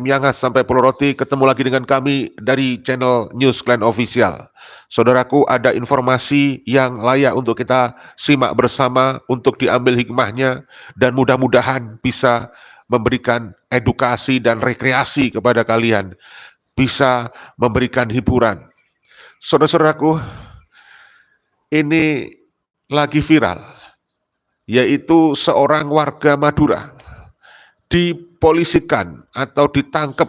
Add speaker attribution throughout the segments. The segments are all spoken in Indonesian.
Speaker 1: Miangas sampai Pulau Roti, ketemu lagi dengan kami dari channel News Clan Official. Saudaraku, ada informasi yang layak untuk kita simak bersama, untuk diambil hikmahnya, dan mudah-mudahan bisa memberikan edukasi dan rekreasi kepada kalian, bisa memberikan hiburan. Saudara-saudaraku, ini lagi viral, yaitu seorang warga Madura dipolisikan atau ditangkap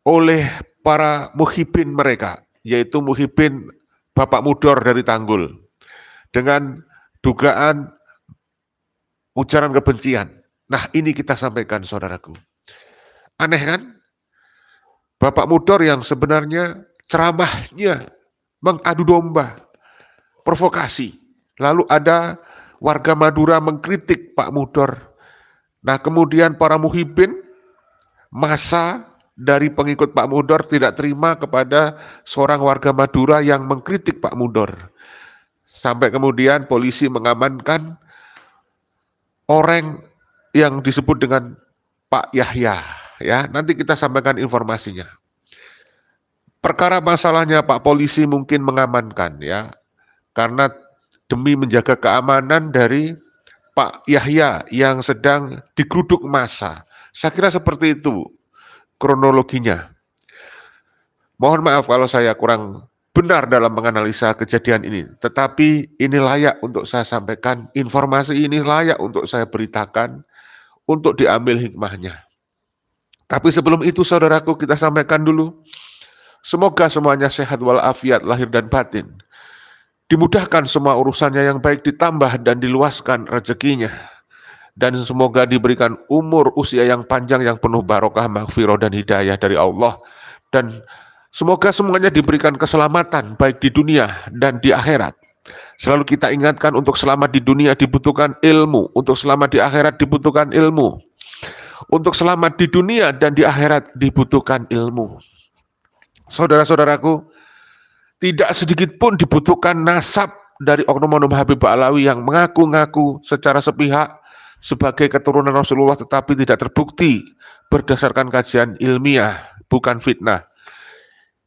Speaker 1: oleh para muhibin mereka, yaitu muhibin Bapak Mudor dari Tanggul, dengan dugaan ujaran kebencian. Nah, ini kita sampaikan, saudaraku. Aneh kan? Bapak Mudor yang sebenarnya ceramahnya mengadu domba, provokasi. Lalu ada warga Madura mengkritik Pak Mudor. Nah, kemudian para muhibin, massa dari pengikut Pak Mudor tidak terima kepada seorang warga Madura yang mengkritik Pak Mudor. Sampai kemudian polisi mengamankan orang yang disebut dengan Pak Yahya. Ya, nanti kita sampaikan informasinya. Perkara masalahnya Pak polisi mungkin mengamankan ya, karena demi menjaga keamanan dari Pak Yahya yang sedang digeruduk massa. Saya kira seperti itu kronologinya. Mohon maaf kalau saya kurang benar dalam menganalisa kejadian ini, tetapi ini layak untuk saya sampaikan, informasi ini layak untuk saya beritakan, untuk diambil hikmahnya. Tapi sebelum itu saudaraku, kita sampaikan dulu, semoga semuanya sehat walafiat lahir dan batin, dimudahkan semua urusannya yang baik, ditambah dan diluaskan rezekinya, dan semoga diberikan umur usia yang panjang yang penuh barokah, maghfirah dan hidayah dari Allah, dan semoga semuanya diberikan keselamatan baik di dunia dan di akhirat. Selalu kita ingatkan, untuk selamat di dunia dibutuhkan ilmu, untuk selamat di akhirat dibutuhkan ilmu. Untuk selamat di dunia dan di akhirat dibutuhkan ilmu. Saudara-saudaraku, tidak sedikit pun dibutuhkan nasab dari oknum-oknum Habib Ba'alawi yang mengaku-ngaku secara sepihak sebagai keturunan Rasulullah, tetapi tidak terbukti berdasarkan kajian ilmiah, bukan fitnah.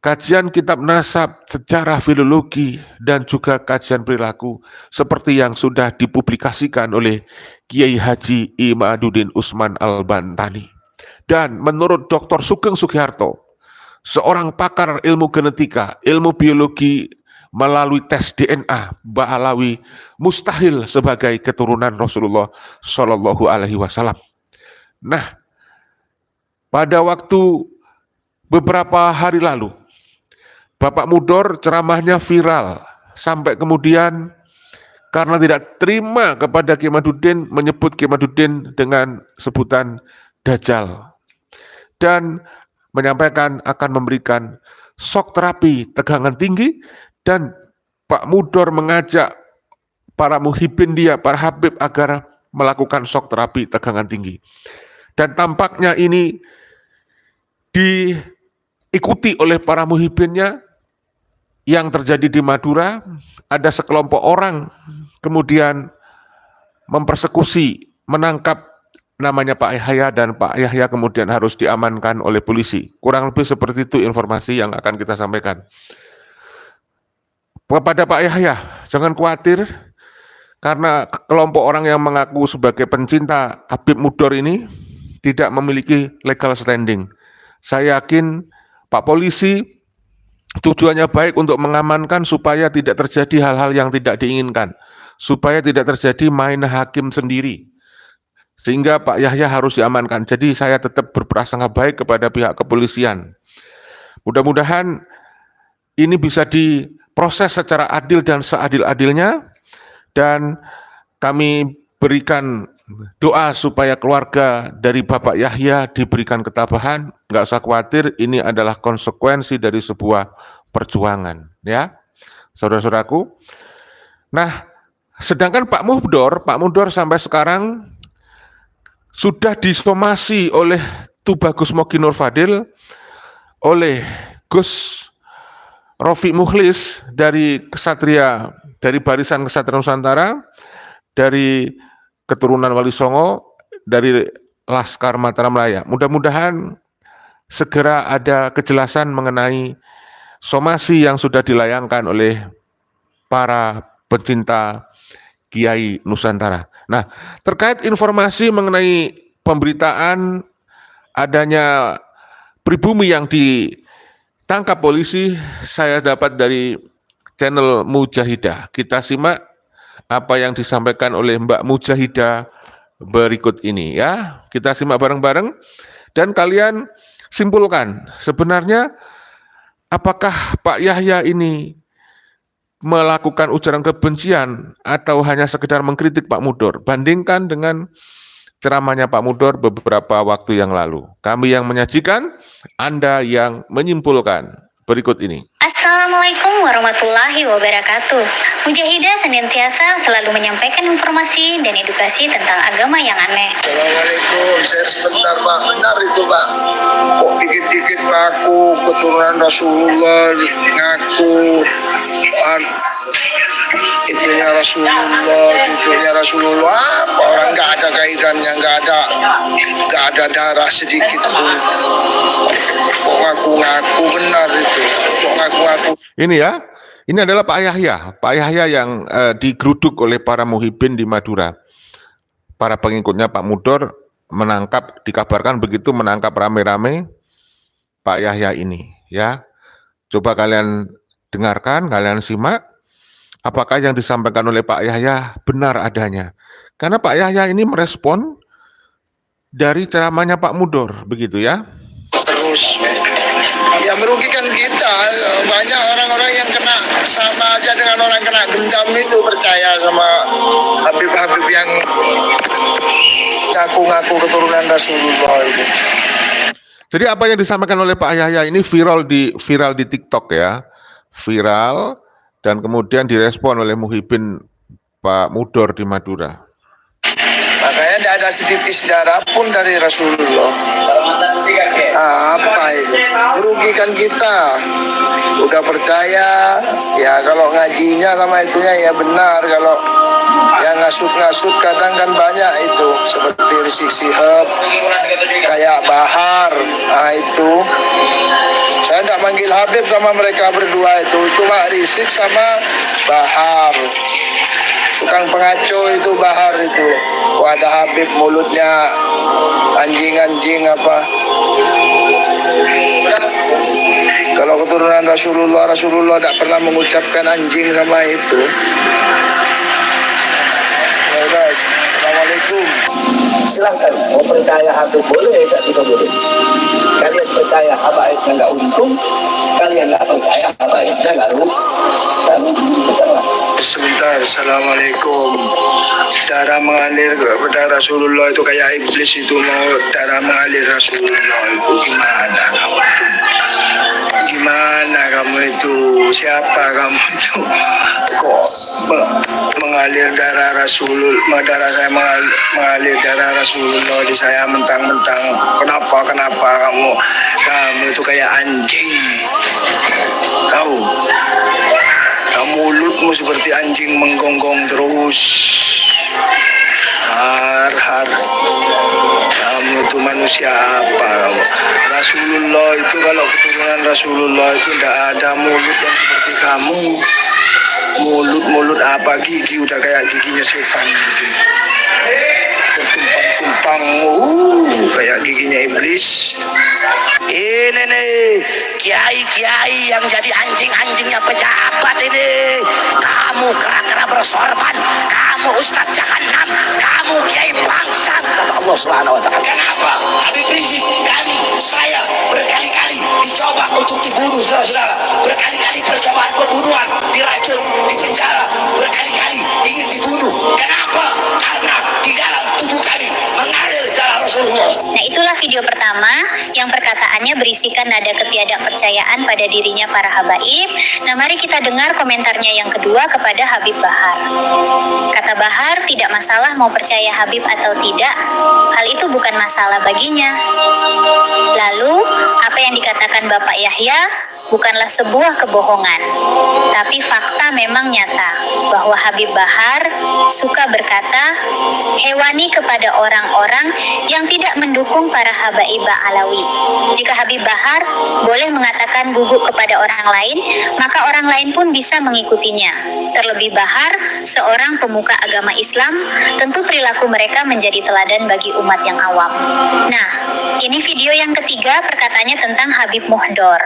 Speaker 1: Kajian kitab nasab, sejarah filologi, dan juga kajian perilaku seperti yang sudah dipublikasikan oleh Kiai Haji Imaduddin Usman Al-Bantani. Dan menurut Dr. Sugeng Sugiharto, seorang pakar ilmu genetika, ilmu biologi, melalui tes DNA, Ba'alawi mustahil sebagai keturunan Rasulullah Shallallahu Alaihi Wasallam. Nah, pada waktu beberapa hari lalu, Bapak Mudor ceramahnya viral, sampai kemudian karena tidak terima kepada Kiai Imaduddin, menyebut Kiai Imaduddin dengan sebutan Dajjal, dan menyampaikan akan memberikan shock terapi tegangan tinggi, dan Pak Mudor mengajak para muhibin dia, para habib, agar melakukan shock terapi tegangan tinggi. Dan tampaknya ini diikuti oleh para muhibinnya. Yang terjadi di Madura, ada sekelompok orang kemudian mempersekusi, menangkap namanya Pak Yahya, dan Pak Yahya kemudian harus diamankan oleh polisi. Kurang lebih seperti itu informasi yang akan kita sampaikan. Kepada Pak Yahya, jangan khawatir, karena kelompok orang yang mengaku sebagai pencinta Habib Mudor ini tidak memiliki legal standing. Saya yakin Pak polisi tujuannya baik untuk mengamankan supaya tidak terjadi hal-hal yang tidak diinginkan, supaya tidak terjadi main hakim sendiri, sehingga Pak Yahya harus diamankan. Jadi saya tetap berprasangka baik kepada pihak kepolisian. Mudah-mudahan ini bisa diproses secara adil dan seadil-adilnya, dan kami berikan doa supaya keluarga dari Bapak Yahya diberikan ketabahan. Nggak usah khawatir, ini adalah konsekuensi dari sebuah perjuangan, ya, saudara-saudaraku. Nah, sedangkan Pak Mudor sampai sekarang sudah disomasi oleh Tubagus Mogi Nur Fadil, oleh Gus Rofi Mukhlis dari Kesatria, dari Barisan Kesatria Nusantara, dari keturunan Wali Songo, dari Laskar Mataram Raya. Mudah-mudahan segera ada kejelasan mengenai somasi yang sudah dilayangkan oleh para pencinta Kiai Nusantara. Nah, terkait informasi mengenai pemberitaan adanya pribumi yang ditangkap polisi, saya dapat dari channel Mujahidah. Kita simak apa yang disampaikan oleh Mbak Mujahidah berikut ini ya. Kita simak bareng-bareng dan kalian simpulkan sebenarnya apakah Pak Yahya ini melakukan ujaran kebencian atau hanya sekedar mengkritik Pak Mudor. Bandingkan dengan ceramahnya Pak Mudor beberapa waktu yang lalu. Kami yang menyajikan, Anda yang menyimpulkan. Berikut ini.
Speaker 2: Assalamualaikum warahmatullahi wabarakatuh. Mujahidah senantiasa selalu menyampaikan informasi dan edukasi tentang agama yang aneh.
Speaker 3: Assalamualaikum, saya sebentar Pak, benar itu Pak. Kok dikit-dikit ngaku keturunan Rasulullah, ngaku itunya Rasulullah, cucunya Rasulullah, apa orang nggak ada kaitannya, nggak ada darah sedikit pun. Kok ngaku-ngaku benar itu, kok ngaku-ngaku.
Speaker 1: Ini ya, ini adalah Pak Yahya yang digeruduk oleh para muhibin di Madura. Para pengikutnya Pak Mudor menangkap, dikabarkan begitu menangkap rame-rame Pak Yahya ini ya. Coba kalian dengarkan, kalian simak apakah yang disampaikan oleh Pak Yahya benar adanya. Karena Pak Yahya ini merespon dari ceramahnya Pak Mudor, begitu ya.
Speaker 3: Terus ya merugikan kita, banyak orang-orang yang kena sama aja dengan orang kena gendam itu, percaya sama Habib-Habib yang ngaku-ngaku keturunan Rasulullah itu.
Speaker 1: Jadi apa yang disampaikan oleh Pak Yahya ini viral di TikTok ya, viral dan kemudian direspon oleh muhibin Pak Mudor di Madura.
Speaker 3: Makanya tidak ada setitis darah pun dari Rasulullah. Apa itu? Merugikan kita. Udah percaya, ya kalau ngajinya sama itunya ya benar. Kalau yang ngasut-ngasut kadang kan banyak itu. Seperti Rizik Syihab, kayak Bahar. Nah itu. Saya tidak manggil Habib sama mereka berdua itu. Cuma Rizik sama Bahar. Tukang pengaco itu Bahar itu. Ada Habib mulutnya anjing-anjing apa. Kalau keturunan Rasulullah tidak pernah mengucapkan anjing sama itu. Ya guys, Assalamualaikum.
Speaker 4: Silahkan mau percaya Habib boleh, tidak boleh. Kalian percaya habaibnya nggak untung, kalian nggak percaya habaibnya nggak rugi.
Speaker 3: Sebentar, Assalamualaikum. Darah mengalir kepada Rasulullah itu kayak iblis itu mau darah mengalir Rasulullah itu gimana kamu itu? Gimana kamu itu? Siapa kamu itu? Kok mengalir darah Rasulullah? Darah saya mengalir darah Rasulullah di saya mentang-mentang. Kenapa kamu itu kayak anjing? Tahu? Mulutmu seperti anjing menggonggong terus. Har. Kamu itu manusia apa? Rasulullah itu, kalau keturunan Rasulullah itu tidak ada mulut yang seperti kamu. Mulut apa, gigi udah kayak giginya setan gitu. Bertumpang-tumpang, kayak giginya iblis. Ini nih kiai-kiai yang jadi anjing-anjingnya pejabat ini. Kamu kera-kera bersorban, kamu ustaz jahanam, kamu kiai bangsat, kata Allah Subhanahu wa taala. Kenapa? Habib Rizik, saya berkali-kali dicoba untuk dibunuh, saudara-saudara. Berkali-kali percobaan pembunuhan, diracun, dipenjara, berkali-kali ingin dibunuh. Kenapa? Karena di dalam tubuh kami mengalir darah Rasulullah.
Speaker 2: Nah, itulah video pertama yang perkataannya berisikan nada ketidakpercayaan pada dirinya para habaib. Nah, mari kita dengar komentarnya yang kedua kepada Habib Bahar. Kata Bahar, tidak masalah mau percaya Habib atau tidak, hal itu bukan masalah baginya. Lalu, apa yang dikatakan Bapak Yahya? bukanlah sebuah kebohongan, tapi fakta memang nyata bahwa Habib Bahar suka berkata hewani kepada orang-orang yang tidak mendukung para habaib Ba'alawi. Jika Habib Bahar boleh mengatakan guguk kepada orang lain, maka orang lain pun bisa mengikutinya. Terlebih Bahar, seorang pemuka agama Islam, tentu perilaku mereka menjadi teladan bagi umat yang awam. Nah, ini video yang ketiga perkataannya tentang Habib Muhdor.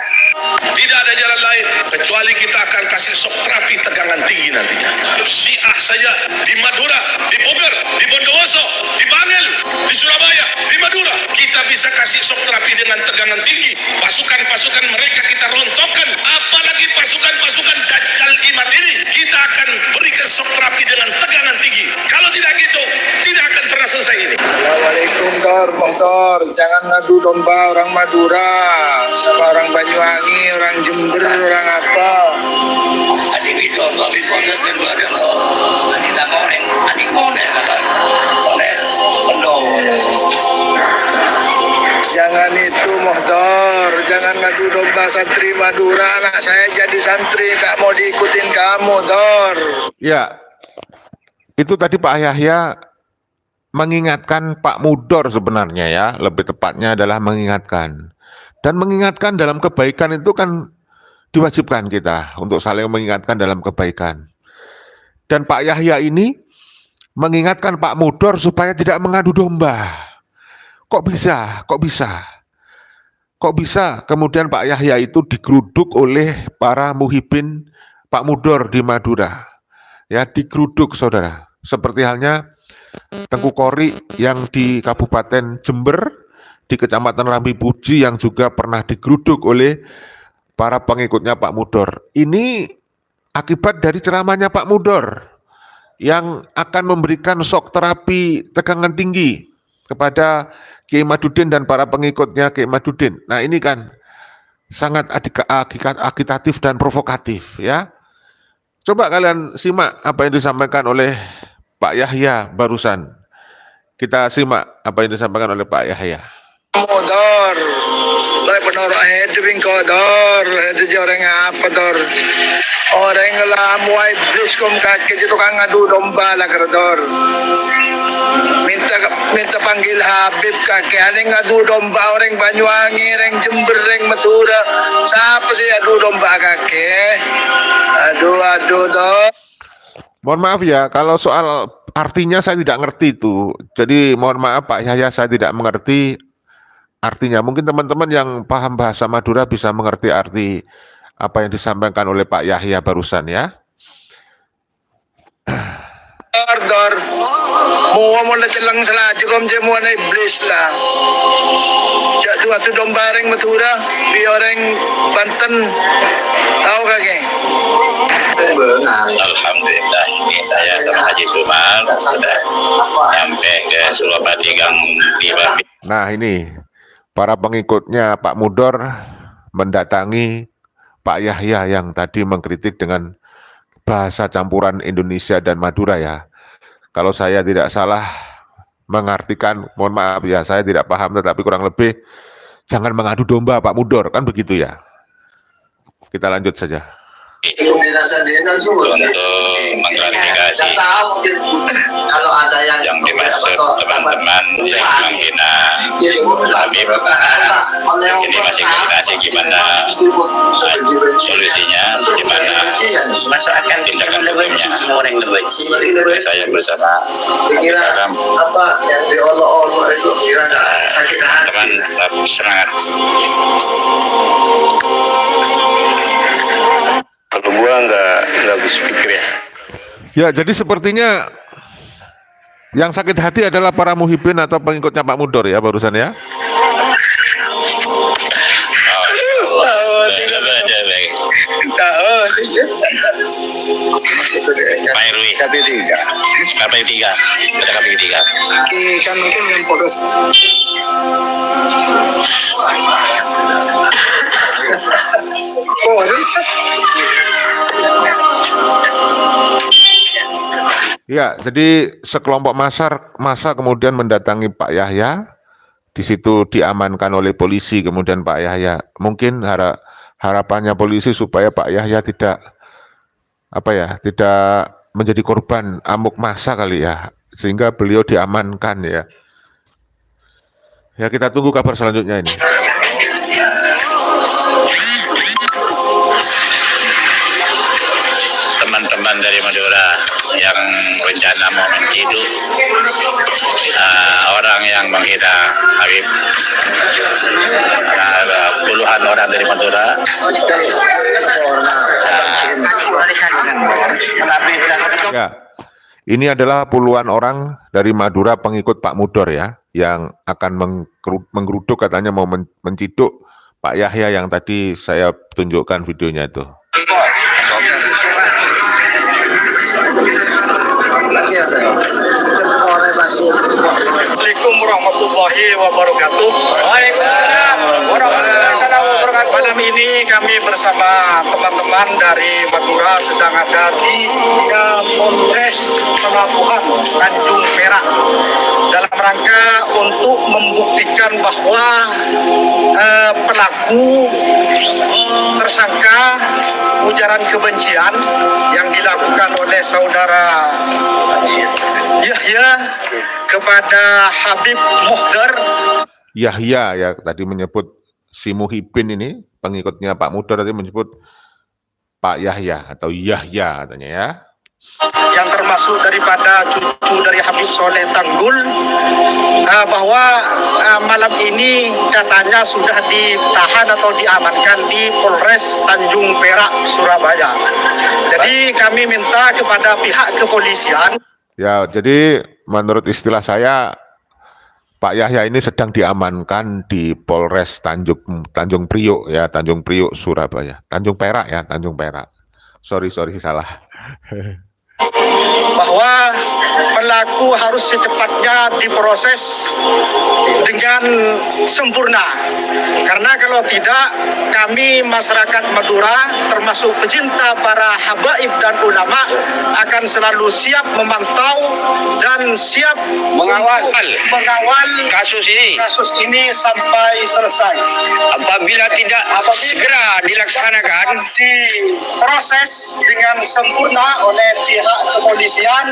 Speaker 5: Tidak ada jalan lain kecuali kita akan kasih shock terapi tegangan tinggi nantinya. Syiah saja di Madura, di Bogor, di Bondowoso, di Bangil, di Surabaya, di Madura, kita bisa kasih shock terapi dengan tegangan tinggi. Pasukan-pasukan mereka kita rontokkan, apalagi pasukan-pasukan Dajjal Imam ini kita akan berikan shock terapi dengan tegangan tinggi. Kalau tidak gitu, tidak akan pernah selesai ini.
Speaker 4: Assalamualaikum Dor, Dor. Jangan ngadu domba orang Madura sama orang Banyuwangi, orang Jember, orang apa.
Speaker 3: Adik itu lebih fokus dan ada sekitar goreng, adik model, penuh.
Speaker 4: Jangan itu Mohdor, jangan ngadu domba santri Madura. Anak saya jadi santri, gak mau diikutin kamu, Dor.
Speaker 1: Ya, itu tadi Pak Yahya mengingatkan Pak Mudor sebenarnya ya, lebih tepatnya adalah mengingatkan. Dan mengingatkan dalam kebaikan itu kan diwajibkan kita untuk saling mengingatkan dalam kebaikan. Dan Pak Yahya ini mengingatkan Pak Mudor supaya tidak mengadu domba. Kok bisa? Kok bisa? Kok bisa kemudian Pak Yahya itu digeruduk oleh para muhibin Pak Mudor di Madura? Ya, digeruduk saudara. Seperti halnya Tengku Kori yang di Kabupaten Jember, di Kecamatan Rambi Puji yang juga pernah digeruduk oleh para pengikutnya Pak Mudor. Ini akibat dari ceramahnya Pak Mudor yang akan memberikan shock terapi tegangan tinggi kepada Kiai Madudin dan para pengikutnya Kiai Madudin. Nah ini kan sangat agitatif dan provokatif ya. Coba kalian simak apa yang disampaikan oleh Pak Yahya barusan. Kita simak apa yang disampaikan oleh Pak Yahya.
Speaker 4: Dor, lai penoro hedwing ko Dor, hedwing orang apa Dor? Orang ngelamu iblis kom kaki itu kan ngadu domba lah Dor. Minta panggil Habib kakek, ada ngadu domba orang Banyuwangi, orang Jember, orang Madura. Siapa sih adu domba kakek? Aduh Dor.
Speaker 1: Mohon maaf ya, kalau soal artinya saya tidak ngerti itu. Jadi mohon maaf Pak Yahya, saya tidak mengerti artinya. Mungkin teman-teman yang paham bahasa Madura bisa mengerti arti apa yang disampaikan oleh Pak Yahya barusan ya.
Speaker 4: Dor, mau na celang selaju kom semua na iblis lah. Jatuh atu domba orang Madura, di orang Banten, tahu kakek?
Speaker 6: Alhamdulillah, ini saya sama Haji Suman sudah sampai ke Sulawati Gang 5.
Speaker 1: Nah ini para pengikutnya Pak Mudor mendatangi Pak Yahya yang tadi mengkritik dengan bahasa campuran Indonesia dan Madura ya. Kalau saya tidak salah mengartikan, mohon maaf ya, saya tidak paham, tetapi kurang lebih jangan mengadu domba Pak Mudor, kan begitu ya. Kita lanjut saja.
Speaker 6: Untuk mengklarifikasi
Speaker 4: Kalau ada yang
Speaker 6: dimaksud teman-teman yang menghina Habib, ini masih koordinasi gimana solusinya, gimana masuk akan tindakan hukumnya. Saya bersama
Speaker 4: apa yang diolok-olok itu kira sakit hati.
Speaker 6: teman tetap semangat.
Speaker 7: Kalau gua nggak habis pikir ya.
Speaker 1: Ya, jadi sepertinya yang sakit hati adalah para muhibin atau pengikutnya Pak Mudor ya barusan ya.
Speaker 6: Pak Irwi, KPI 3, ada KPI 3.
Speaker 4: Kan mungkin yang podos.
Speaker 1: Ya, jadi sekelompok massa kemudian mendatangi Pak Yahya. Di situ diamankan oleh polisi, kemudian Pak Yahya mungkin harapannya polisi supaya Pak Yahya tidak tidak menjadi korban amuk massa kali ya, sehingga beliau diamankan ya. Ya, kita tunggu kabar selanjutnya ini.
Speaker 6: Teman-teman dari Madura yang rencana mau menciduk orang yang menghina Habib, ada puluhan orang dari Madura.
Speaker 1: Ya, ini adalah puluhan orang dari Madura pengikut Pak Mudor ya, yang akan menggeruduk, katanya mau menciduk Pak Yahya yang tadi saya tunjukkan videonya itu.
Speaker 4: Assalamualaikum warahmatullahi wabarakatuh. Waalaikumsalam warahmatullahi wabarakatuh. Malam ini kami bersama teman-teman dari Madura sedang ada di Polres Pelabuhan Tanjung Perak dalam rangka untuk membuktikan bahwa pelaku tersangka ujaran kebencian yang dilakukan oleh saudara Yahya kepada Habib Muhdar.
Speaker 1: Yahya ya tadi menyebut si Muhibin ini, pengikutnya Pak Mudor tadi menyebut Pak Yahya atau Yahya katanya ya.
Speaker 4: Yang termasuk daripada cucu dari Habib Soleh Tanggul, bahwa malam ini katanya sudah ditahan atau diamankan di Polres Tanjung Perak, Surabaya. Jadi kami minta kepada pihak kepolisian.
Speaker 1: Ya, jadi menurut istilah saya Pak Yahya ini sedang diamankan di Polres Tanjung Priok ya, Tanjung Priok Surabaya. Tanjung Perak ya, Tanjung Perak. Sorry salah.
Speaker 4: Bahwa pelaku harus secepatnya diproses dengan sempurna. Karena kalau tidak, kami masyarakat Madura termasuk pecinta para habaib dan ulama akan selalu siap memantau dan siap mengawal kasus ini sampai selesai. Apabila tidak segera dilaksanakan, diproses dengan sempurna oleh pihak kepolisian,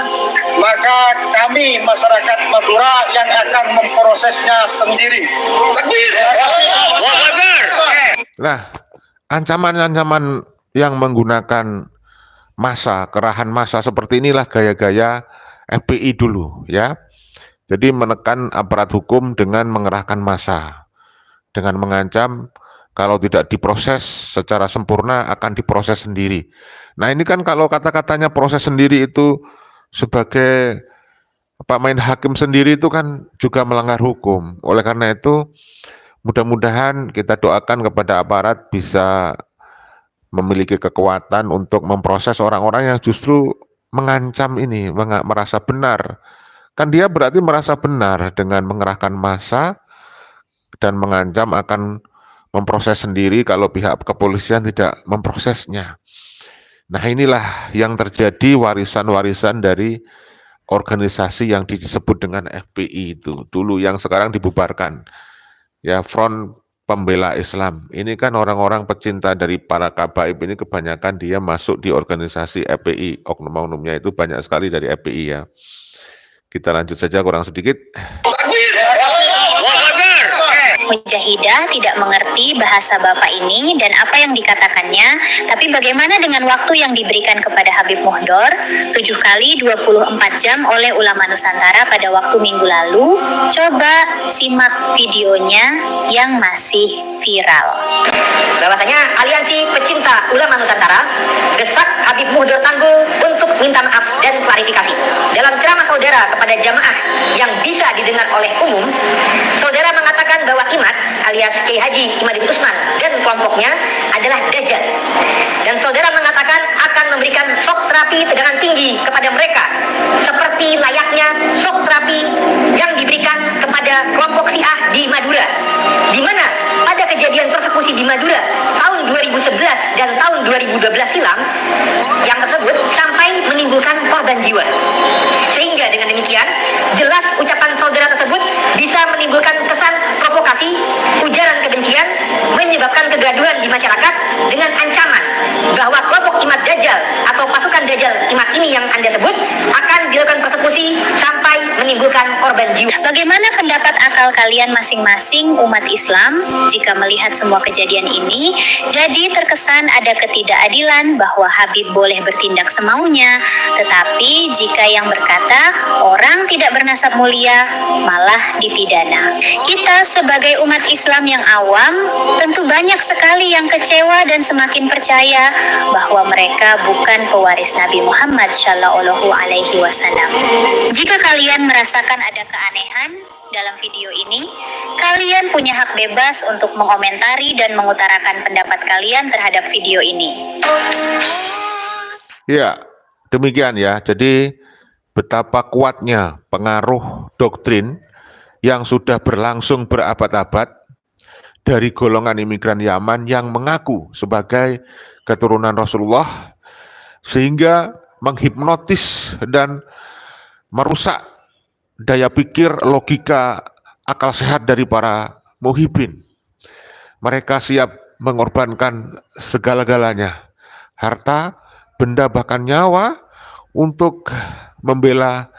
Speaker 4: maka kami masyarakat Madura yang akan memprosesnya sendiri.
Speaker 1: Nah, ancaman-ancaman yang menggunakan massa, kerahan massa seperti inilah gaya-gaya FPI dulu ya. Jadi menekan aparat hukum dengan mengerahkan massa, dengan mengancam kalau tidak diproses secara sempurna akan diproses sendiri. Nah ini kan kalau kata-katanya proses sendiri itu sebagai main hakim sendiri itu kan juga melanggar hukum. Oleh karena itu mudah-mudahan kita doakan kepada aparat bisa memiliki kekuatan untuk memproses orang-orang yang justru mengancam ini, merasa benar. Kan dia berarti merasa benar dengan mengerahkan massa dan mengancam akan memproses sendiri kalau pihak kepolisian tidak memprosesnya. Nah inilah yang terjadi warisan-warisan dari organisasi yang disebut dengan FPI itu dulu, yang sekarang dibubarkan ya, Front Pembela Islam. Ini kan orang-orang pecinta dari para kabaib ini kebanyakan dia masuk di organisasi FPI, oknum-oknumnya itu banyak sekali dari FPI ya. Kita lanjut saja, kurang sedikit.
Speaker 2: Mujahidah tidak mengerti bahasa Bapak ini dan apa yang dikatakannya, tapi bagaimana dengan waktu yang diberikan kepada Habib Muhdor 7 kali 24 jam oleh ulama Nusantara pada waktu minggu lalu? Coba simak videonya yang masih viral.
Speaker 8: Bahwasanya Aliansi Pecinta Ulama Nusantara desak Habib Muhdor Tanggul untuk minta maaf dan klarifikasi. Dalam ceramah saudara kepada jamaah yang bisa didengar oleh umum, saudara mengatakan bahwa Imat alias Kiai Haji Imadin Usman dan kelompoknya adalah dajjal. Dan saudara mengatakan akan memberikan shock terapi tegangan tinggi kepada mereka seperti layaknya shock terapi yang diberikan kepada kelompok Syiah di Madura, di mana pada kejadian persekusi di Madura tahun 2011 dan tahun 2012 silam yang tersebut sampai menimbulkan korban jiwa. Sehingga dengan demikian jelas ucapan saudara tersebut bisa menimbulkan kesan provokasi, ujaran kebencian, menyebabkan kegaduhan di masyarakat kalimat ini yang Anda sebut akan dilakukan persekusi sampai menimbulkan korban jiwa.
Speaker 2: Bagaimana pendapat akal kalian masing-masing umat Islam jika melihat semua kejadian ini? Jadi terkesan ada ketidakadilan bahwa Habib boleh bertindak semaunya, tetapi jika yang berkata orang tidak bernasab mulia malah dipidana. Kita sebagai umat Islam yang awam tentu banyak sekali yang kecewa dan semakin percaya bahwa mereka bukan pewaris Nabi Muhammad Shallallahu Alaihi Wasallam. Jika kalian merasakan ada keanehan dalam video ini, kalian punya hak bebas untuk mengomentari dan mengutarakan pendapat kalian terhadap video ini.
Speaker 1: Ya, demikian ya. Jadi betapa kuatnya pengaruh doktrin yang sudah berlangsung berabad-abad dari golongan imigran Yaman yang mengaku sebagai keturunan Rasulullah, sehingga menghipnotis dan merusak daya pikir, logika, akal sehat dari para muhibin. Mereka siap mengorbankan segala-galanya, harta, benda, bahkan nyawa, untuk membela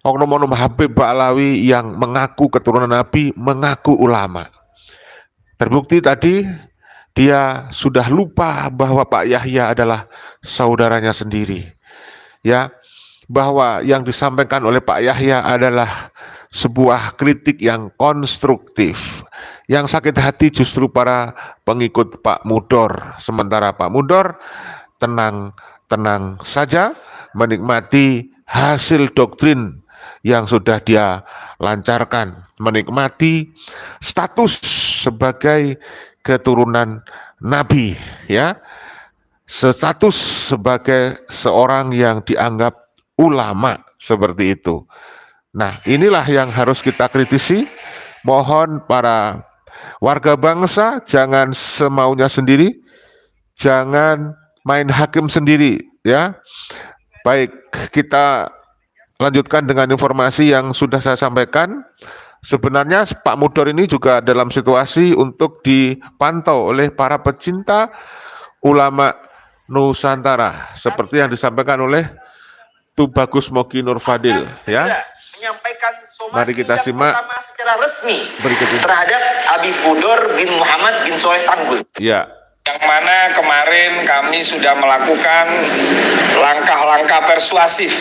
Speaker 1: oknum-oknum Habib Ba'alawi yang mengaku keturunan Nabi, mengaku ulama. Terbukti tadi dia sudah lupa bahwa Pak Yahya adalah saudaranya sendiri. Ya, bahwa yang disampaikan oleh Pak Yahya adalah sebuah kritik yang konstruktif. Yang sakit hati justru para pengikut Pak Mudor. Sementara Pak Mudor tenang-tenang saja menikmati hasil doktrin yang sudah dia lancarkan, menikmati status sebagai keturunan Nabi, ya, status sebagai seorang yang dianggap ulama seperti itu. Nah, inilah yang harus kita kritisi. Mohon para warga bangsa jangan semaunya sendiri, jangan main hakim sendiri, ya. Baik, kita lanjutkan dengan informasi yang sudah saya sampaikan. Sebenarnya Pak Mudor ini juga dalam situasi untuk dipantau oleh para pecinta ulama Nusantara, seperti yang disampaikan oleh Tubagus Mogi Nur Fadil, ya.
Speaker 3: Menyampaikan
Speaker 1: Mari
Speaker 3: somasi
Speaker 1: kita
Speaker 3: yang
Speaker 1: simak
Speaker 3: pertama secara resmi
Speaker 1: berikut ini.
Speaker 3: terhadap Habib Mudor bin Muhammad bin Soleh Tanggul.
Speaker 1: Ya,
Speaker 4: Yang mana kemarin kami sudah melakukan langkah-langkah persuasif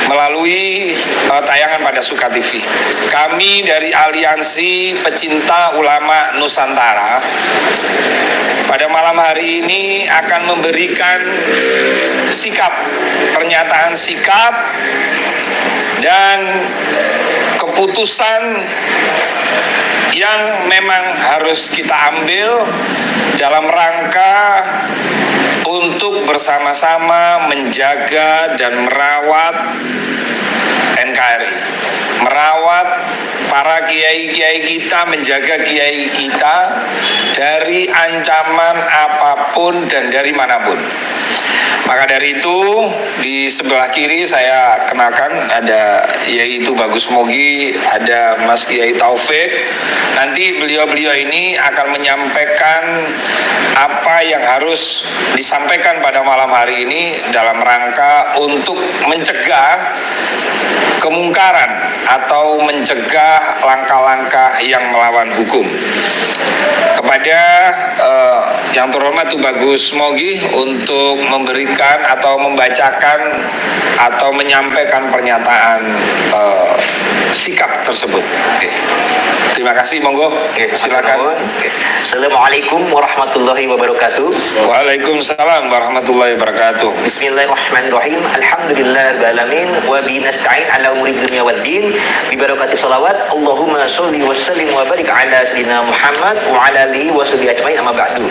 Speaker 4: melalui tayangan pada Suka TV. Kami dari Aliansi Pecinta Ulama Nusantara pada malam hari ini akan memberikan sikap, pernyataan sikap dan keputusan yang memang harus kita ambil dalam rangka untuk bersama-sama menjaga dan merawat NKRI, merawat para kiai-kiai kita, menjaga kiai kita dari ancaman apapun dan dari manapun. Maka dari itu di sebelah kiri saya kenalkan ada yaitu Bagus Mogi, ada Mas Kiai Taufik. Nanti beliau-beliau ini akan menyampaikan apa yang harus disampaikan pada malam hari ini dalam rangka untuk mencegah kemungkaran atau mencegah langkah-langkah yang melawan hukum. Kepada yang terhormat Tubagus Mogi untuk memberikan atau membacakan atau menyampaikan pernyataan sikap tersebut. Oke. Terima kasih, monggo. Oke, silakan.
Speaker 3: Oke. Assalamualaikum warahmatullahi wabarakatuh.
Speaker 4: Waalaikumsalam warahmatullahi wabarakatuh.
Speaker 3: Bismillahirrahmanirrahim. Alhamdulillahirrahmanirrahim. Wa binasta'in ala umuri dunia wad din. Bibarakati salawat. Allahumma sholli wa sallim wa barik ala sayyidina Muhammad wa ala alihi wa sahbihi ajmain, amma ba'du.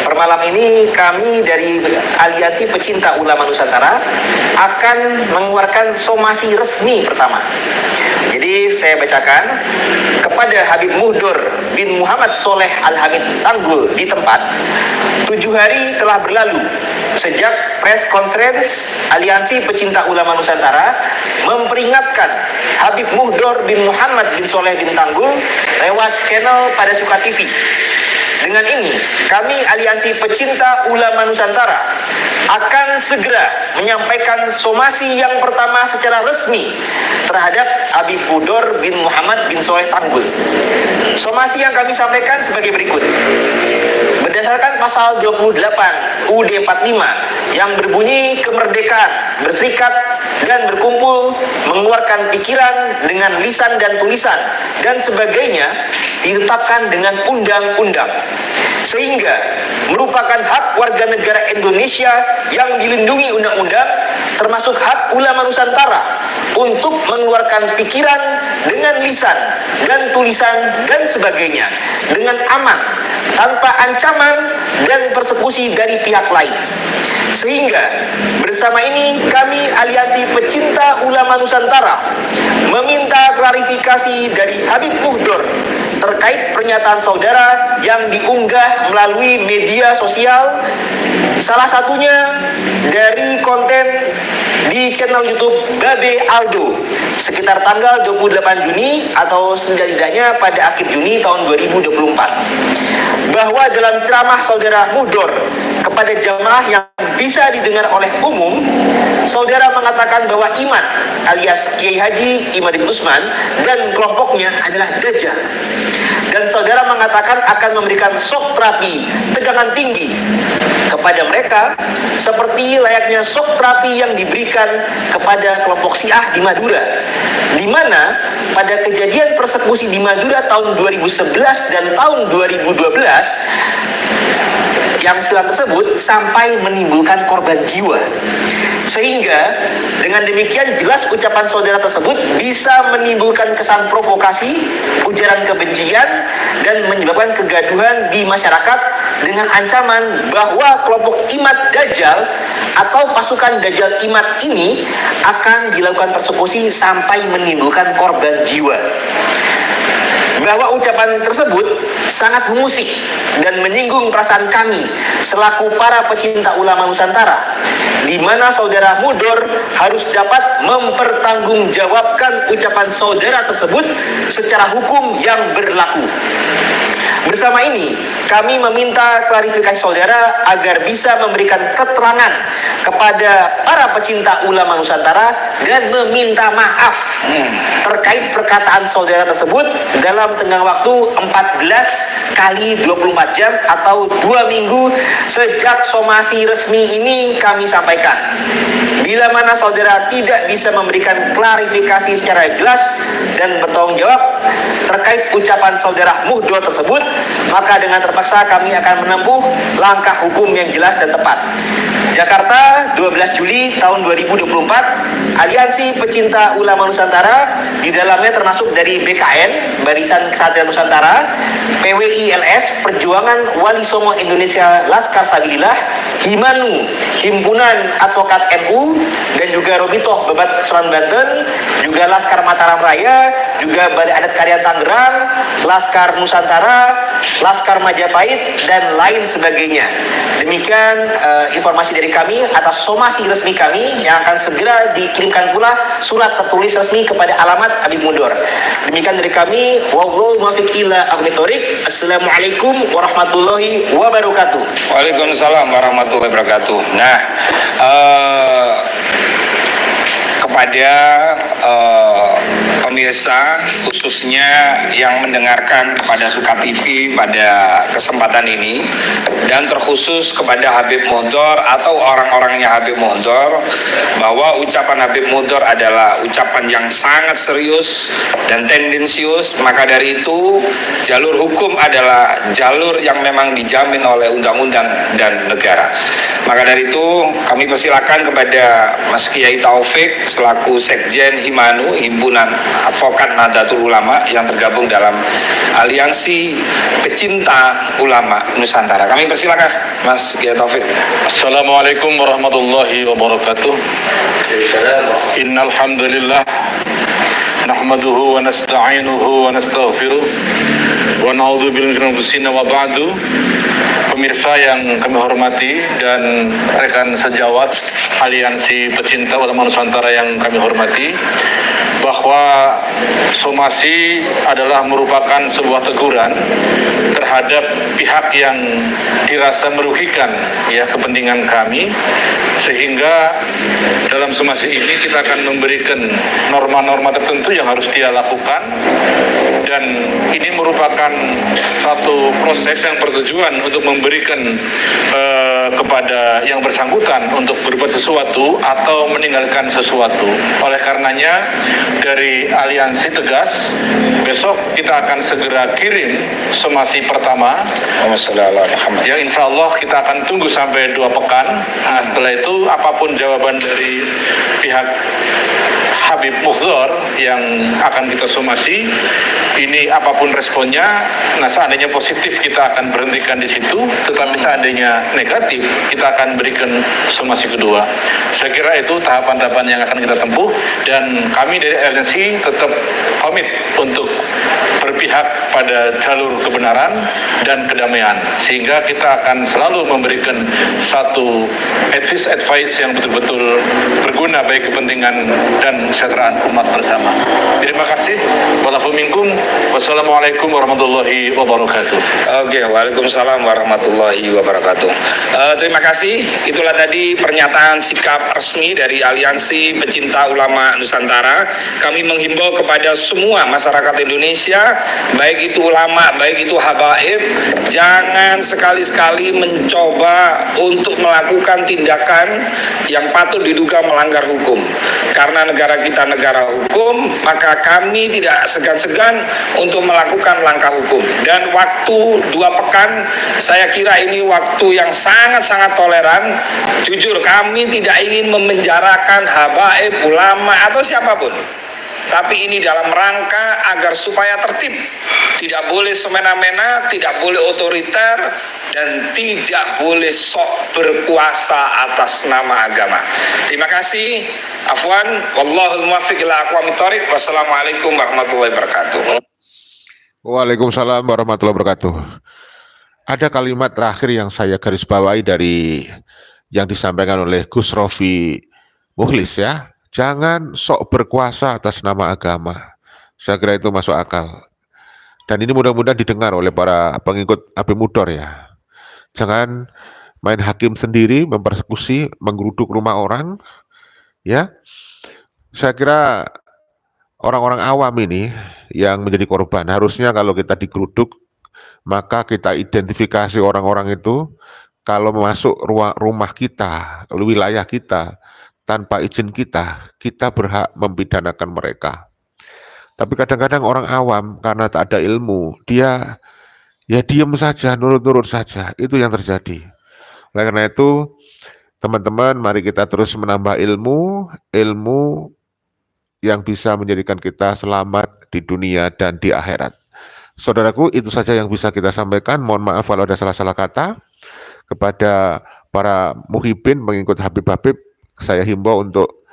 Speaker 3: Per malam ini kami dari Aliansi Pecinta Ulama Nusantara akan mengeluarkan somasi resmi pertama. Jadi saya bacakan kepada Habib Mudor bin Muhammad Soleh Al-Hamid Tanggul di tempat. 7 hari telah berlalu sejak press conference Aliansi Pecinta Ulama Nusantara memperingatkan Habib Mudor bin Muhammad bin Soleh bin Tanggul lewat channel pada Suka TV
Speaker 9: Dengan ini, kami Aliansi Pecinta Ulama Nusantara akan segera menyampaikan somasi yang pertama secara resmi terhadap Habib Budor bin Muhammad bin Soleh Tanggul. Somasi yang kami sampaikan sebagai berikut. Berdasarkan pasal 28 UUD 45 yang berbunyi kemerdekaan, berserikat dan berkumpul, mengeluarkan pikiran dengan lisan dan tulisan dan sebagainya ditetapkan dengan undang-undang, sehingga merupakan hak warga negara Indonesia yang dilindungi undang-undang, termasuk hak ulama Nusantara untuk mengeluarkan pikiran dengan lisan dan tulisan dan sebagainya dengan aman, tanpa ancaman dan persekusi dari pihak lain. Sehingga bersama ini kami Aliansi Pecinta Ulama Nusantara meminta klarifikasi dari Habib Muhdor terkait pernyataan saudara yang diunggah melalui media sosial, salah satunya dari konten di channel YouTube Babe Aldo sekitar tanggal 28 Juni atau setidaknya pada akhir Juni tahun 2024, bahwa dalam ceramah saudara Muhdor kepada jamaah yang bisa didengar oleh umum, saudara mengatakan bahwa Iman alias Kiai Haji Imad bin Usman dan kelompoknya adalah dajjal, dan saudara mengatakan akan memberikan shock terapi tegangan tinggi kepada mereka seperti layaknya shock terapi yang diberikan kepada kelompok Syiah di Madura, di mana pada kejadian persekusi di Madura tahun 2011 dan tahun 2012 yang silam tersebut sampai menimbulkan korban jiwa. Sehingga dengan demikian jelas ucapan saudara tersebut bisa menimbulkan kesan provokasi, ujaran kebencian, dan menyebabkan kegaduhan di masyarakat dengan ancaman bahwa kelompok Imad Dajjal atau pasukan Dajjal Imad ini akan dilakukan persekusi sampai menimbulkan korban jiwa. Bahwa ucapan tersebut sangat mengusik dan menyinggung perasaan kami selaku para pecinta ulama Nusantara, di mana saudara Muhdor harus dapat mempertanggungjawabkan ucapan saudara tersebut secara hukum yang berlaku. Bersama ini, kami meminta klarifikasi saudara agar bisa memberikan keterangan kepada para pecinta ulama Nusantara dan meminta maaf terkait perkataan saudara tersebut dalam tenggang waktu 14 kali 24 jam atau 2 minggu sejak somasi resmi ini kami sampaikan. Bila mana saudara tidak bisa memberikan klarifikasi secara jelas dan bertanggung jawab terkait ucapan saudara Muhdor tersebut, maka dengan terpaksa kami akan menempuh langkah hukum yang jelas dan tepat. Jakarta, 12 Juli tahun 2024, Aliansi Pecinta Ulama Nusantara, di dalamnya termasuk dari BKN, Barisan Kesatria Nusantara, PWI-LS, Perjuangan Wali Songo Indonesia Laskar Sabilillah, Himanu, Himpunan Advokat NU, dan juga Robitoh Bebat Seran Banten, juga Laskar Mataram Raya, juga Balai Adat Karyan Tangerang, Laskar Nusantara, Laskar Majapahit, dan lain sebagainya. Demikian informasi dari kami atas somasi resmi kami yang akan segera dikirimkan pula surat tertulis resmi kepada alamat Habib Muhdor. Demikian dari kami, wallahu muwaffiq ila aqwamit thoriq. Assalamualaikum warahmatullahi wabarakatuh.
Speaker 10: Waalaikumsalam warahmatullahi wabarakatuh. Nah, kepada pemirsa khususnya yang mendengarkan pada Suka TV pada kesempatan ini, dan terkhusus kepada Habib Muhdor atau orang-orangnya Habib Muhdor, bahwa ucapan Habib Muhdor adalah ucapan yang sangat serius dan tendensius. Maka dari itu jalur hukum adalah jalur yang memang dijamin oleh undang-undang dan negara. Maka dari itu kami persilakan kepada Mas Kiai Taufik selaku Sekjen Himanu, Himpunan Advokat Nahdlatul Ulama yang tergabung dalam Aliansi Pecinta Ulama Nusantara. Kami persilakan Mas Kiai Taufik.
Speaker 11: Assalamualaikum warahmatullahi wabarakatuh. Innal hamdalillah nahmaduhu wa nasta'inuhu wa nastaghfiruh Wa na'udzubillahi min anfusina wa ba'du. Pemirsa yang kami hormati dan rekan sejawat Aliansi Pecinta Ulama Nusantara yang kami hormati, bahwa somasi adalah merupakan sebuah teguran terhadap pihak yang dirasa merugikan ya kepentingan kami, sehingga dalam somasi ini kita akan memberikan norma-norma tertentu yang harus dia lakukan, dan ini merupakan satu proses yang bertujuan untuk memberikan kepada yang bersangkutan untuk berbuat sesuatu atau meninggalkan sesuatu. Oleh karenanya dari Aliansi tegas, besok kita akan segera kirim somasi pertama yang insya Allah kita akan tunggu sampai 2 pekan. Nah, setelah itu apapun jawaban dari pihak Habib Muhdhar yang akan kita somasi, ini apapun responnya, nah seandainya positif kita akan berhentikan di situ, tetapi seandainya negatif kita akan berikan somasi kedua. Saya kira itu tahapan-tahapan yang akan kita tempuh, dan kami dari Aliansi tetap komit untuk berpihak pada jalur kebenaran dan kedamaian, sehingga kita akan selalu memberikan satu advice yang betul-betul berguna bagi kepentingan dan kesejahteraan umat bersama. Terima kasih. Wallahu minkum. Wassalamualaikum warahmatullahi wabarakatuh.
Speaker 10: Oke, waalaikumsalam warahmatullahi wabarakatuh. Terima kasih. Itulah tadi pernyataan sikap resmi dari Aliansi Pecinta Ulama Nusantara. Kami menghimbau kepada semua masyarakat Indonesia, baik itu ulama, baik itu habaib, jangan sekali-sekali mencoba untuk melakukan tindakan yang patut diduga melanggar hukum. Karena negara kita negara hukum, maka kami tidak segan-segan untuk melakukan langkah hukum. Dan waktu 2 pekan, saya kira ini waktu yang sangat-sangat toleran. Jujur, kami tidak ingin memenjarakan habaib, ulama, atau siapapun. Tapi ini dalam rangka agar supaya tertib. Tidak boleh semena-mena, tidak boleh otoriter, dan tidak boleh sok berkuasa atas nama agama. Terima kasih. Afwan, wallahul muwaffiq ila aqwamit thoriq. Wassalamualaikum warahmatullahi wabarakatuh.
Speaker 1: Waalaikumsalam warahmatullahi wabarakatuh. Ada kalimat terakhir yang saya garis bawahi dari yang disampaikan oleh Gus Rofi Mukhlis ya. Jangan sok berkuasa atas nama agama. Saya kira itu masuk akal. Dan ini mudah-mudahan didengar oleh para pengikut Habib Muhdhar ya. Jangan main hakim sendiri, mempersekusi, menggeruduk rumah orang. Ya, saya kira orang-orang awam ini yang menjadi korban, harusnya kalau kita digeruduk, maka kita identifikasi orang-orang itu. Kalau masuk rumah kita, wilayah kita, tanpa izin kita berhak mempidanakan mereka. Tapi kadang-kadang orang awam karena tak ada ilmu, dia ya diam saja, nurut-nurut saja, itu yang terjadi. Oleh karena itu, teman-teman, mari kita terus menambah ilmu yang bisa menjadikan kita selamat di dunia dan di akhirat. Saudaraku, itu saja yang bisa kita sampaikan. Mohon maaf kalau ada salah-salah kata. Kepada para muhibin mengikut Habib-Habib, saya himbau untuk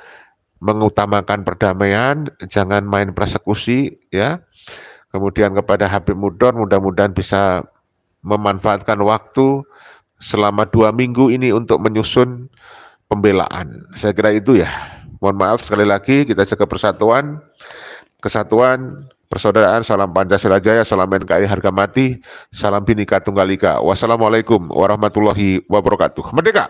Speaker 1: mengutamakan perdamaian, jangan main persekusi ya. Kemudian kepada Habib Muhdhar, mudah-mudahan bisa memanfaatkan waktu selama 2 minggu ini untuk menyusun pembelaan. Saya kira itu ya. Mohon maaf sekali lagi, kita jaga persatuan, kesatuan, persaudaraan. Salam Pancasila Jaya, salam NKRI harga mati, salam Bhinneka Tunggal Ika. Wassalamualaikum warahmatullahi wabarakatuh. Merdeka!